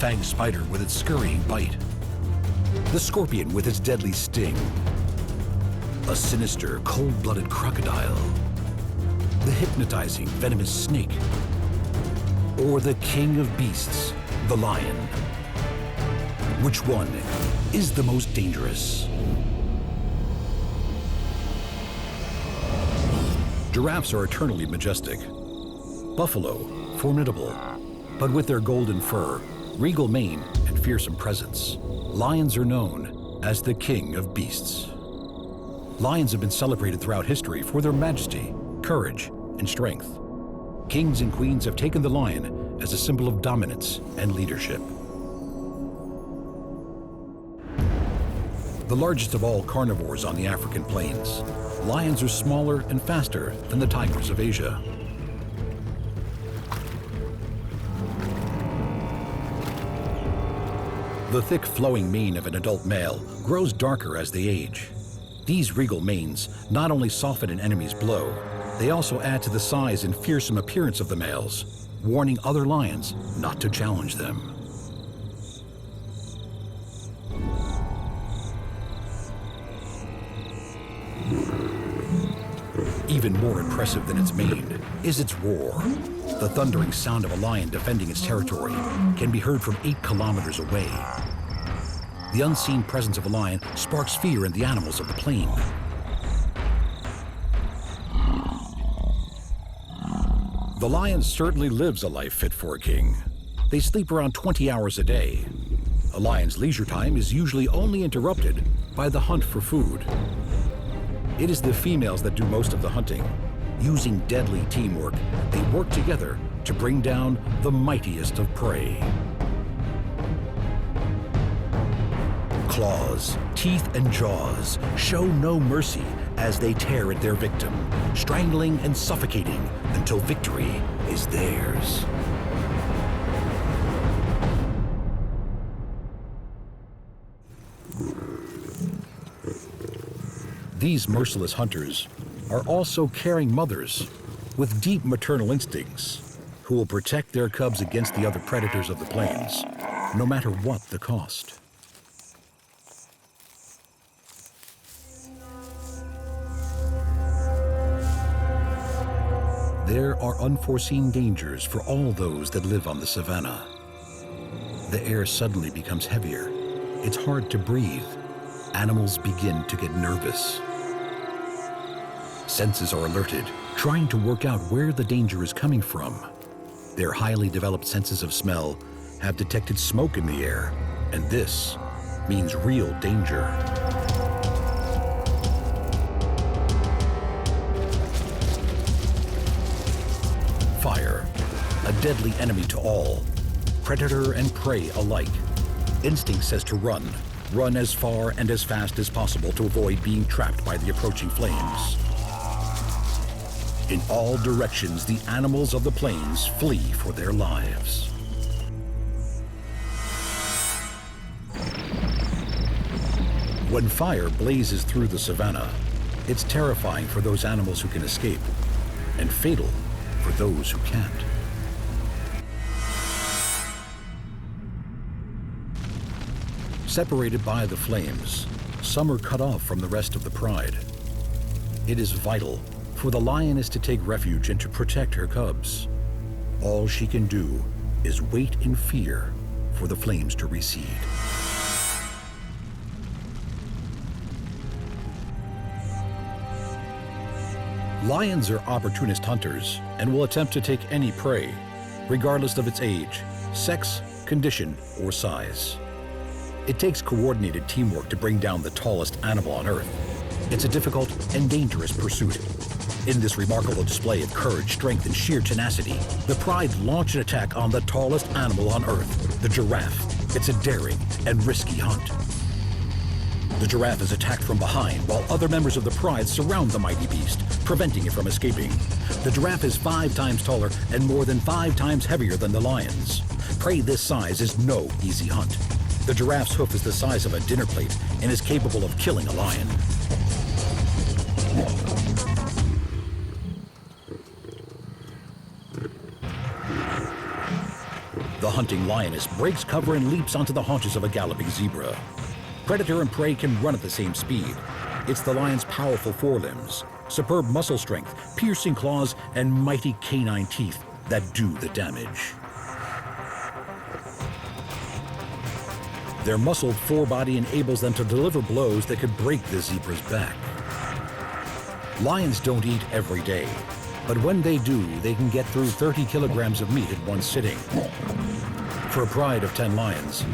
fanged spider with its scurrying bite, the scorpion with its deadly sting, a sinister, cold-blooded crocodile, the hypnotizing, venomous snake, or the king of beasts, the lion. Which one is the most dangerous? Giraffes are eternally majestic. Buffalo, formidable. But with their golden fur, regal mane, and fearsome presence, lions are known as the king of beasts. Lions have been celebrated throughout history for their majesty, courage, and strength. Kings and queens have taken the lion as a symbol of dominance and leadership. The largest of all carnivores on the African plains, lions are smaller and faster than the tigers of Asia. The thick flowing mane of an adult male grows darker as they age. These regal manes not only soften an enemy's blow, they also add to the size and fearsome appearance of the males, warning other lions not to challenge them. Even more impressive than its mane is its roar. The thundering sound of a lion defending its territory can be heard from 8 kilometers away. The unseen presence of a lion sparks fear in the animals of the plain. The lion certainly lives a life fit for a king. They sleep around 20 hours a day. A lion's leisure time is usually only interrupted by the hunt for food. It is the females that do most of the hunting. Using deadly teamwork, they work together to bring down the mightiest of prey. Claws, teeth, and jaws show no mercy as they tear at their victim, strangling and suffocating until victory is theirs. These merciless hunters are also caring mothers with deep maternal instincts who will protect their cubs against the other predators of the plains, no matter what the cost. There are unforeseen dangers for all those that live on the savanna. The air suddenly becomes heavier. It's hard to breathe. Animals begin to get nervous. Senses are alerted, trying to work out where the danger is coming from. Their highly developed senses of smell have detected smoke in the air, and this means real danger. Fire, a deadly enemy to all, predator and prey alike. Instinct says to run as far and as fast as possible to avoid being trapped by the approaching flames. In all directions, the animals of the plains flee for their lives. When fire blazes through the savanna, it's terrifying for those animals who can escape, and fatal for those who can't. Separated by the flames, some are cut off from the rest of the pride. It is vital for the lioness to take refuge and to protect her cubs. All she can do is wait in fear for the flames to recede. Lions are opportunist hunters and will attempt to take any prey, regardless of its age, sex, condition, or size. It takes coordinated teamwork to bring down the tallest animal on Earth. It's a difficult and dangerous pursuit. In this remarkable display of courage, strength, and sheer tenacity, the pride launch an attack on the tallest animal on Earth, the giraffe. It's a daring and risky hunt. The giraffe is attacked from behind while other members of the pride surround the mighty beast, preventing it from escaping. The giraffe is 5 times taller and more than 5 times heavier than the lions. Prey this size is no easy hunt. The giraffe's hoof is the size of a dinner plate and is capable of killing a lion. The hunting lioness breaks cover and leaps onto the haunches of a galloping zebra. Predator and prey can run at the same speed. It's the lion's powerful forelimbs, superb muscle strength, piercing claws, and mighty canine teeth that do the damage. Their muscled forebody enables them to deliver blows that could break the zebra's back. Lions don't eat every day, but when they do, they can get through 30 kilograms of meat at one sitting. For a pride of 10 lions,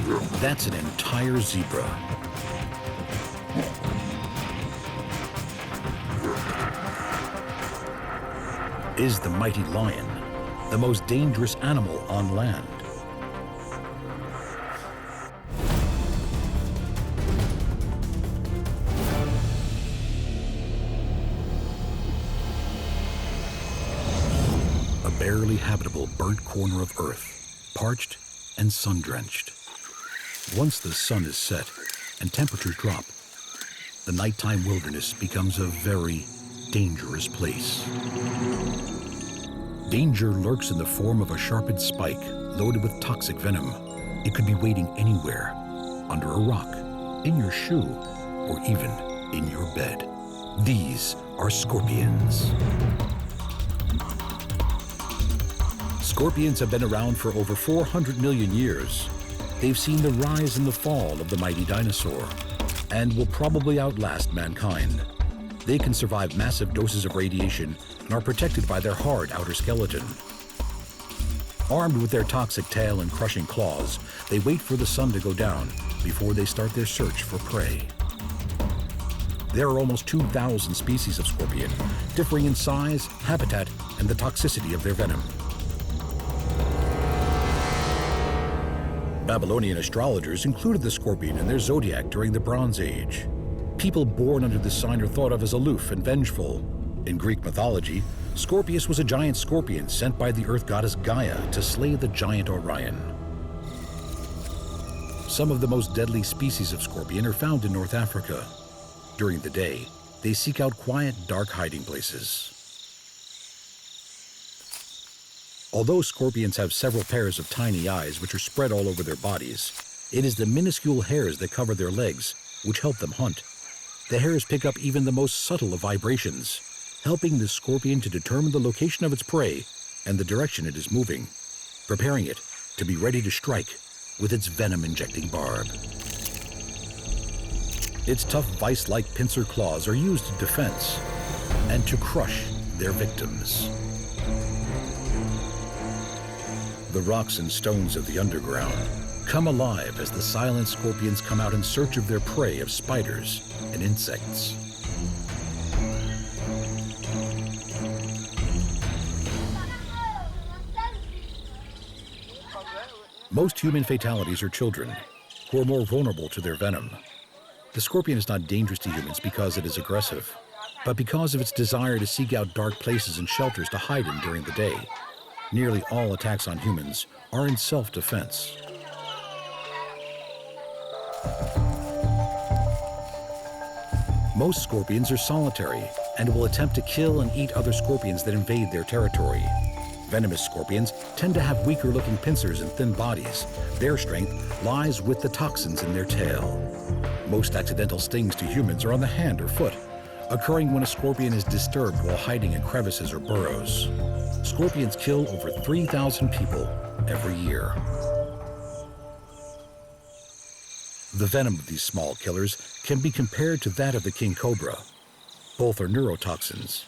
that's an entire zebra. Is the mighty lion the most dangerous animal on land? A barely habitable burnt corner of earth, parched and sun-drenched. Once the sun is set and temperatures drop, the nighttime wilderness becomes a very dangerous place. Danger lurks in the form of a sharpened spike loaded with toxic venom. It could be waiting anywhere, under a rock, in your shoe, or even in your bed. These are scorpions. Scorpions have been around for over 400 million years. They've seen the rise and the fall of the mighty dinosaur, and will probably outlast mankind. They can survive massive doses of radiation and are protected by their hard outer skeleton. Armed with their toxic tail and crushing claws, they wait for the sun to go down before they start their search for prey. There are almost 2,000 species of scorpion, differing in size, habitat, and the toxicity of their venom. Babylonian astrologers included the scorpion in their zodiac during the Bronze Age. People born under this sign are thought of as aloof and vengeful. In Greek mythology, Scorpius was a giant scorpion sent by the earth goddess Gaia to slay the giant Orion. Some of the most deadly species of scorpion are found in North Africa. During the day, they seek out quiet, dark hiding places. Although scorpions have several pairs of tiny eyes which are spread all over their bodies, it is the minuscule hairs that cover their legs which help them hunt. The hairs pick up even the most subtle of vibrations, helping the scorpion to determine the location of its prey and the direction it is moving, preparing it to be ready to strike with its venom-injecting barb. Its tough vice-like pincer claws are used in defense and to crush their victims. The rocks and stones of the underground come alive as the silent scorpions come out in search of their prey of spiders and insects. Most human fatalities are children, who are more vulnerable to their venom. The scorpion is not dangerous to humans because it is aggressive, but because of its desire to seek out dark places and shelters to hide in during the day. Nearly all attacks on humans are in self-defense. Most scorpions are solitary and will attempt to kill and eat other scorpions that invade their territory. Venomous scorpions tend to have weaker-looking pincers and thin bodies. Their strength lies with the toxins in their tail. Most accidental stings to humans are on the hand or foot, occurring when a scorpion is disturbed while hiding in crevices or burrows. Scorpions kill over 3,000 people every year. The venom of these small killers can be compared to that of the king cobra. Both are neurotoxins,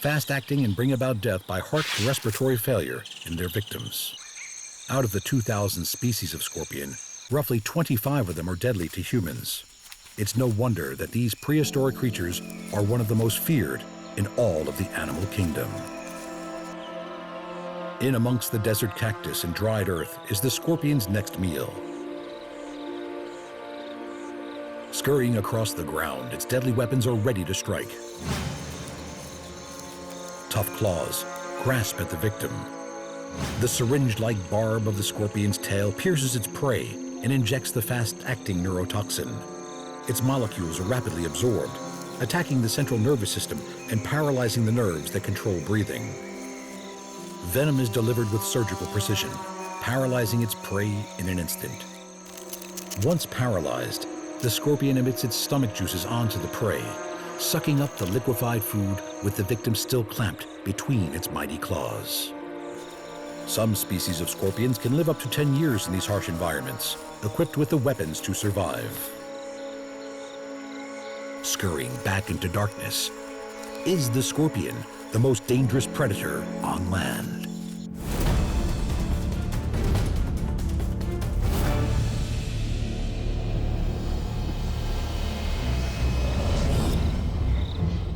fast-acting and bring about death by heart and respiratory failure in their victims. Out of the 2,000 species of scorpion, roughly 25 of them are deadly to humans. It's no wonder that these prehistoric creatures are one of the most feared in all of the animal kingdom. In amongst the desert cactus and dried earth is the scorpion's next meal. Scurrying across the ground, its deadly weapons are ready to strike. Tough claws grasp at the victim. The syringe-like barb of the scorpion's tail pierces its prey and injects the fast-acting neurotoxin. Its molecules are rapidly absorbed, attacking the central nervous system and paralyzing the nerves that control breathing. Venom is delivered with surgical precision, paralyzing its prey in an instant. Once paralyzed, the scorpion emits its stomach juices onto the prey, sucking up the liquefied food with the victim still clamped between its mighty claws. Some species of scorpions can live up to 10 years in these harsh environments, equipped with the weapons to survive. Scurrying back into darkness, is the scorpion the most dangerous predator on land?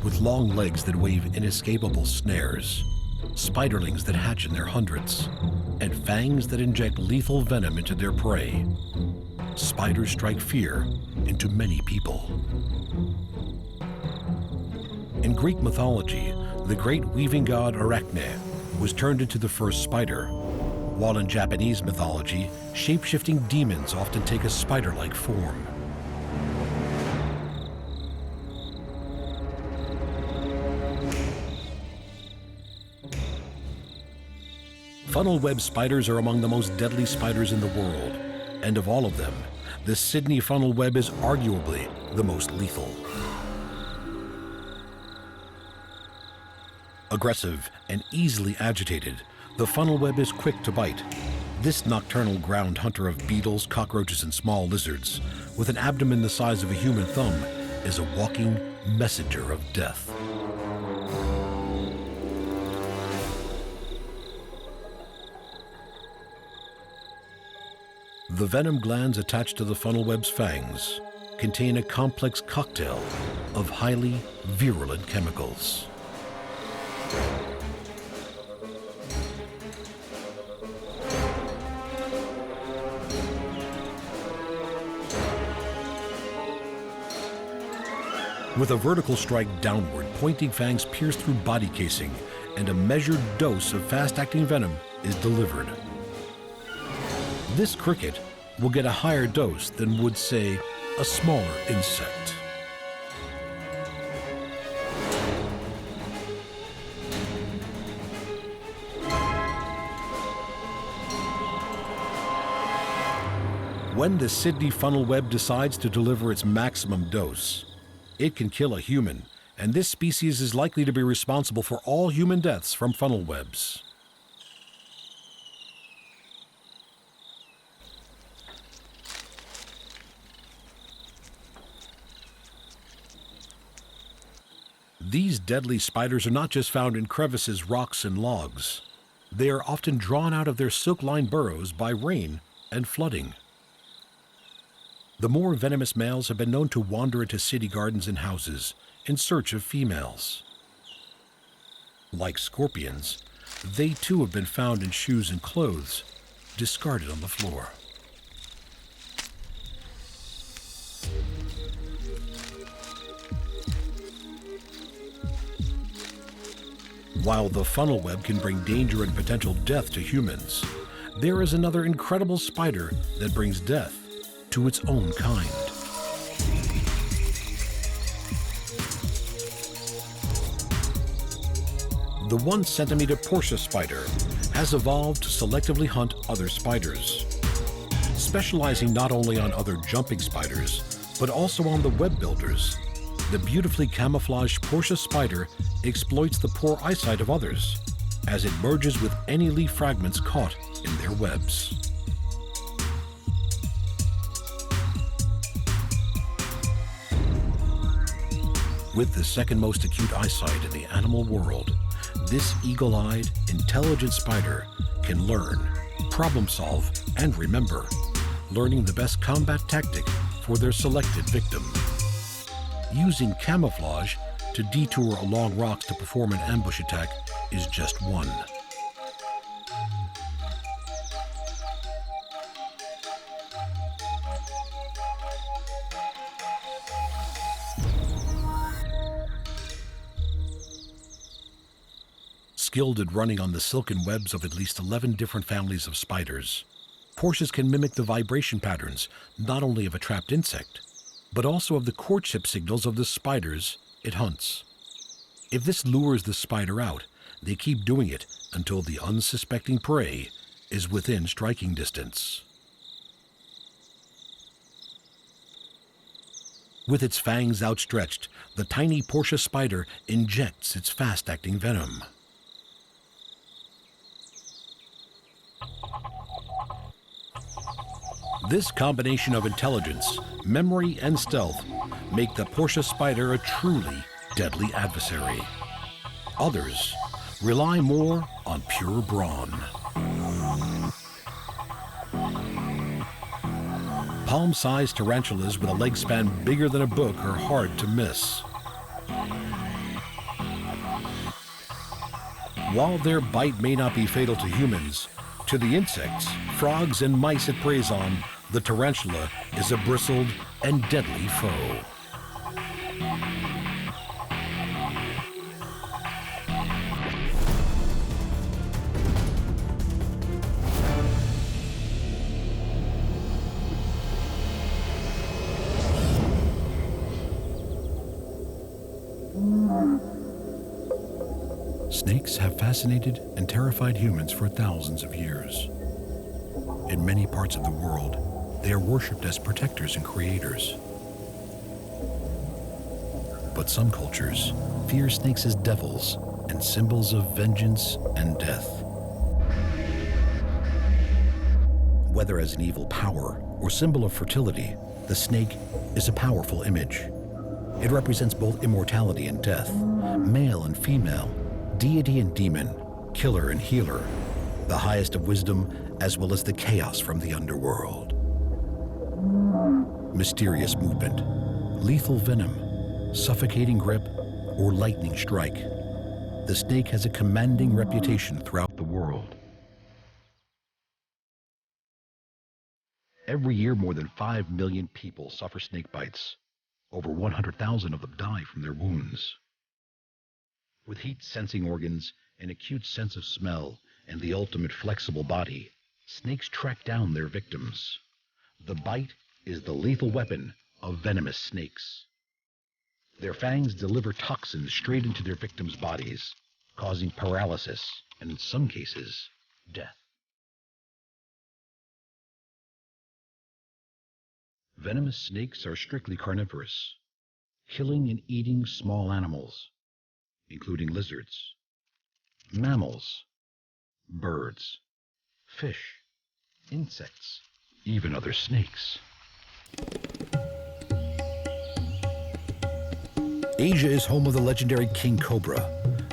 With long legs that wave inescapable snares, spiderlings that hatch in their hundreds, and fangs that inject lethal venom into their prey, spiders strike fear into many people. In Greek mythology, the great weaving god Arachne was turned into the first spider, while in Japanese mythology, shape-shifting demons often take a spider-like form. Funnel web spiders are among the most deadly spiders in the world, and of all of them, the Sydney funnel web is arguably the most lethal. Aggressive and easily agitated, the funnel web is quick to bite. This nocturnal ground hunter of beetles, cockroaches, and small lizards, with an abdomen the size of a human thumb, is a walking messenger of death. The venom glands attached to the funnel web's fangs contain a complex cocktail of highly virulent chemicals. With a vertical strike downward, pointing fangs pierce through body casing, and a measured dose of fast-acting venom is delivered. This cricket will get a higher dose than would, say, a smaller insect. When the Sydney funnel web decides to deliver its maximum dose, it can kill a human, and this species is likely to be responsible for all human deaths from funnel webs. These deadly spiders are not just found in crevices, rocks, and logs. They are often drawn out of their silk-lined burrows by rain and flooding. The more venomous males have been known to wander into city gardens and houses in search of females. Like scorpions, they too have been found in shoes and clothes, discarded on the floor. While the funnel web can bring danger and potential death to humans, there is another incredible spider that brings death to its own kind. The 1-centimeter Portia spider has evolved to selectively hunt other spiders, specializing not only on other jumping spiders, but also on the web builders. The beautifully camouflaged Portia spider exploits the poor eyesight of others as it merges with any leaf fragments caught in their webs. With the second most acute eyesight in the animal world, this eagle-eyed, intelligent spider can learn, problem-solve, and remember, learning the best combat tactic for their selected victim. Using camouflage to detour along rocks to perform an ambush attack is just one. Skilled at running on the silken webs of at least 11 different families of spiders, Portias can mimic the vibration patterns not only of a trapped insect, but also of the courtship signals of the spiders it hunts. If this lures the spider out, they keep doing it until the unsuspecting prey is within striking distance. With its fangs outstretched, the tiny Portia spider injects its fast-acting venom. This combination of intelligence, memory, and stealth make the Portia spider a truly deadly adversary. Others rely more on pure brawn. Palm-sized tarantulas with a leg span bigger than a book are hard to miss. While their bite may not be fatal to humans, to the insects, frogs, and mice it preys on, the tarantula is a bristled and deadly foe. Snakes have fascinated and terrified humans for thousands of years. In many parts of the world, they are worshipped as protectors and creators. But some cultures fear snakes as devils and symbols of vengeance and death. Whether as an evil power or symbol of fertility, the snake is a powerful image. It represents both immortality and death, male and female, deity and demon, killer and healer, the highest of wisdom as well as the chaos from the underworld. Mysterious movement, lethal venom, suffocating grip, or lightning strike. The snake has a commanding reputation throughout the world. Every year, more than 5 million people suffer snake bites. Over 100,000 of them die from their wounds. With heat-sensing organs, an acute sense of smell, and the ultimate flexible body, snakes track down their victims. The bite is the lethal weapon of venomous snakes. Their fangs deliver toxins straight into their victims' bodies, causing paralysis and, in some cases, death. Venomous snakes are strictly carnivorous, killing and eating small animals, including lizards, mammals, birds, fish, insects, even other snakes. Asia is home of the legendary king cobra,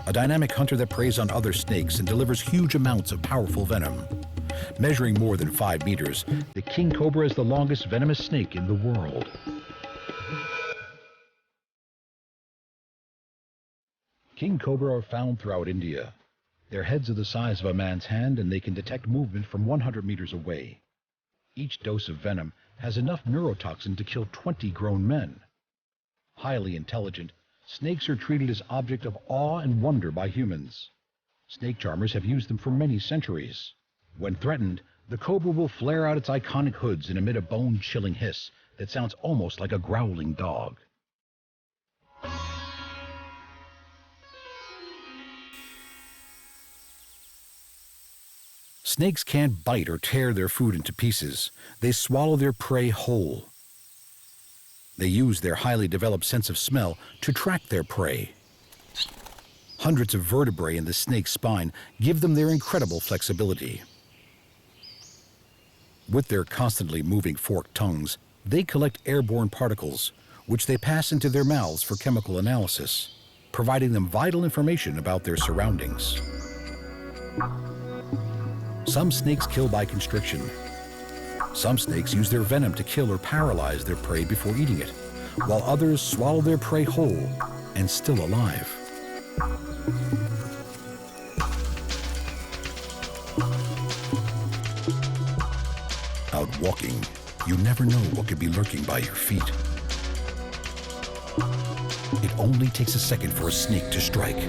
a dynamic hunter that preys on other snakes and delivers huge amounts of powerful venom. Measuring more than 5 meters, the king cobra is the longest venomous snake in the world. King cobra are found throughout India. Their heads are the size of a man's hand and they can detect movement from 100 meters away. Each dose of venom has enough neurotoxin to kill 20 grown men. Highly intelligent, snakes are treated as objects of awe and wonder by humans. Snake charmers have used them for many centuries. When threatened, the cobra will flare out its iconic hoods and emit a bone-chilling hiss that sounds almost like a growling dog. Snakes can't bite or tear their food into pieces. They swallow their prey whole. They use their highly developed sense of smell to track their prey. Hundreds of vertebrae in the snake's spine give them their incredible flexibility. With their constantly moving forked tongues, they collect airborne particles, which they pass into their mouths for chemical analysis, providing them vital information about their surroundings. Some snakes kill by constriction. Some snakes use their venom to kill or paralyze their prey before eating it, while others swallow their prey whole and still alive. Out walking, you never know what could be lurking by your feet. It only takes a second for a snake to strike.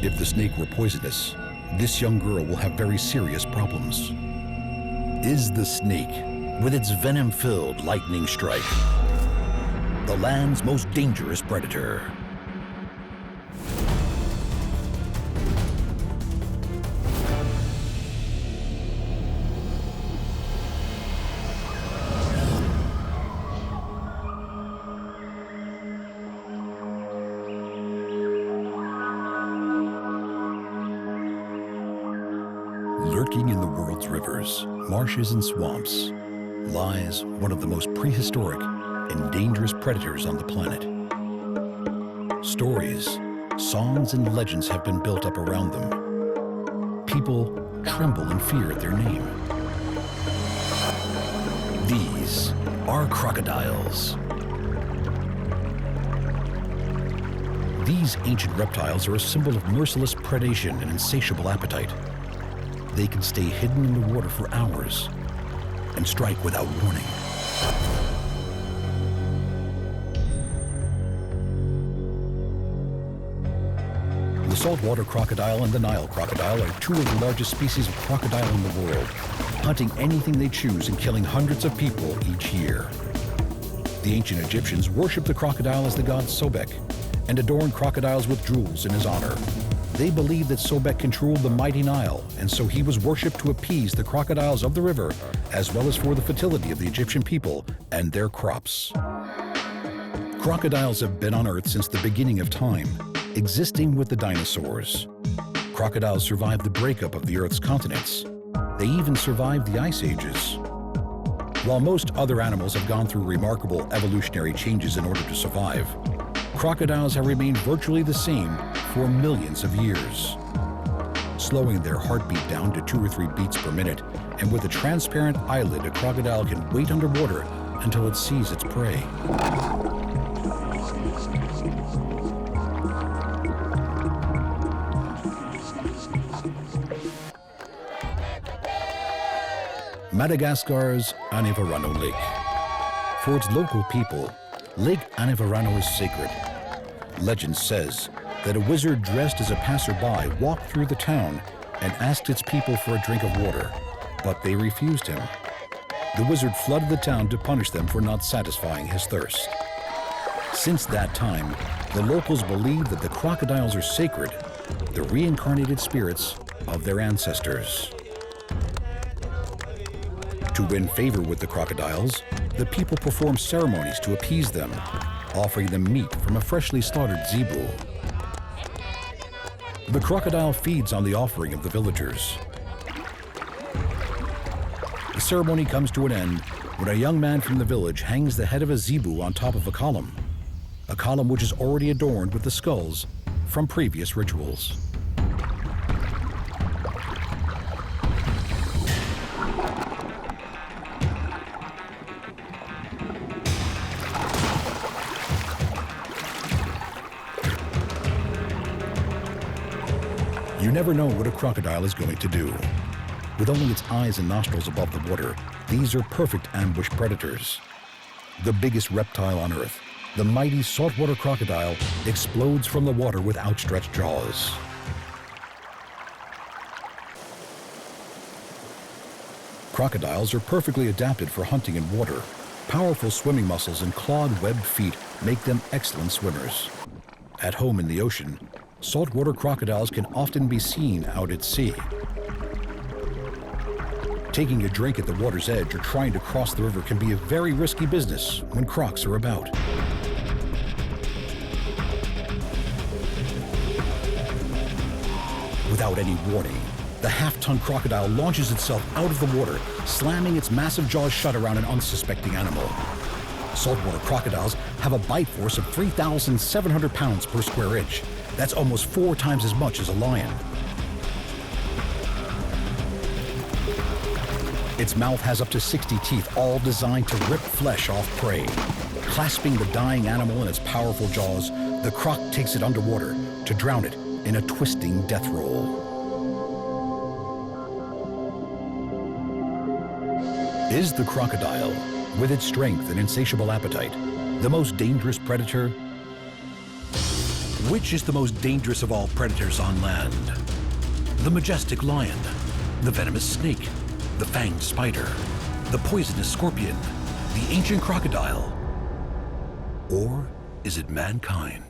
If the snake were poisonous, this young girl will have very serious problems. Is the snake, with its venom-filled lightning strike, the land's most dangerous predator? world's rivers, marshes, and swamps lies one of the most prehistoric and dangerous predators on the planet. Stories, songs, and legends have been built up around them. People tremble in fear at their name. These are crocodiles. These ancient reptiles are a symbol of merciless predation and insatiable appetite. They can stay hidden in the water for hours and strike without warning. The saltwater crocodile and the Nile crocodile are two of the largest species of crocodile in the world, hunting anything they choose and killing hundreds of people each year. The ancient Egyptians worshipped the crocodile as the god Sobek and adorned crocodiles with jewels in his honor. They believed that Sobek controlled the mighty Nile, and so he was worshipped to appease the crocodiles of the river, as well as for the fertility of the Egyptian people and their crops. Crocodiles have been on Earth since the beginning of time, existing with the dinosaurs. Crocodiles survived the breakup of the Earth's continents. They even survived the ice ages. While most other animals have gone through remarkable evolutionary changes in order to survive, crocodiles have remained virtually the same for millions of years. Slowing their heartbeat down to 2 or 3 beats per minute, and with a transparent eyelid, a crocodile can wait underwater until it sees its prey. Madagascar's Anivarano Lake. For its local people, Lake Anivarano is sacred. Legend says that a wizard dressed as a passerby walked through the town and asked its people for a drink of water, but they refused him. The wizard flooded the town to punish them for not satisfying his thirst. Since that time, the locals believe that the crocodiles are sacred, the reincarnated spirits of their ancestors. To win favor with the crocodiles, the people perform ceremonies to appease them, offering them meat from a freshly slaughtered zebu. The crocodile feeds on the offering of the villagers. The ceremony comes to an end when a young man from the village hangs the head of a zebu on top of a column which is already adorned with the skulls from previous rituals. You never know what a crocodile is going to do. With only its eyes and nostrils above the water, these are perfect ambush predators. The biggest reptile on Earth, the mighty saltwater crocodile, explodes from the water with outstretched jaws. Crocodiles are perfectly adapted for hunting in water. Powerful swimming muscles and clawed webbed feet make them excellent swimmers. At home in the ocean, saltwater crocodiles can often be seen out at sea. Taking a drink at the water's edge or trying to cross the river can be a very risky business when crocs are about. Without any warning, the half-ton crocodile launches itself out of the water, slamming its massive jaws shut around an unsuspecting animal. Saltwater crocodiles have a bite force of 3,700 pounds per square inch. That's almost 4 times as much as a lion. Its mouth has up to 60 teeth, all designed to rip flesh off prey. Clasping the dying animal in its powerful jaws, the croc takes it underwater to drown it in a twisting death roll. Is the crocodile, with its strength and insatiable appetite, the most dangerous predator? Which is the most dangerous of all predators on land? The majestic lion, the venomous snake, the fanged spider, the poisonous scorpion, the ancient crocodile? Or is it mankind?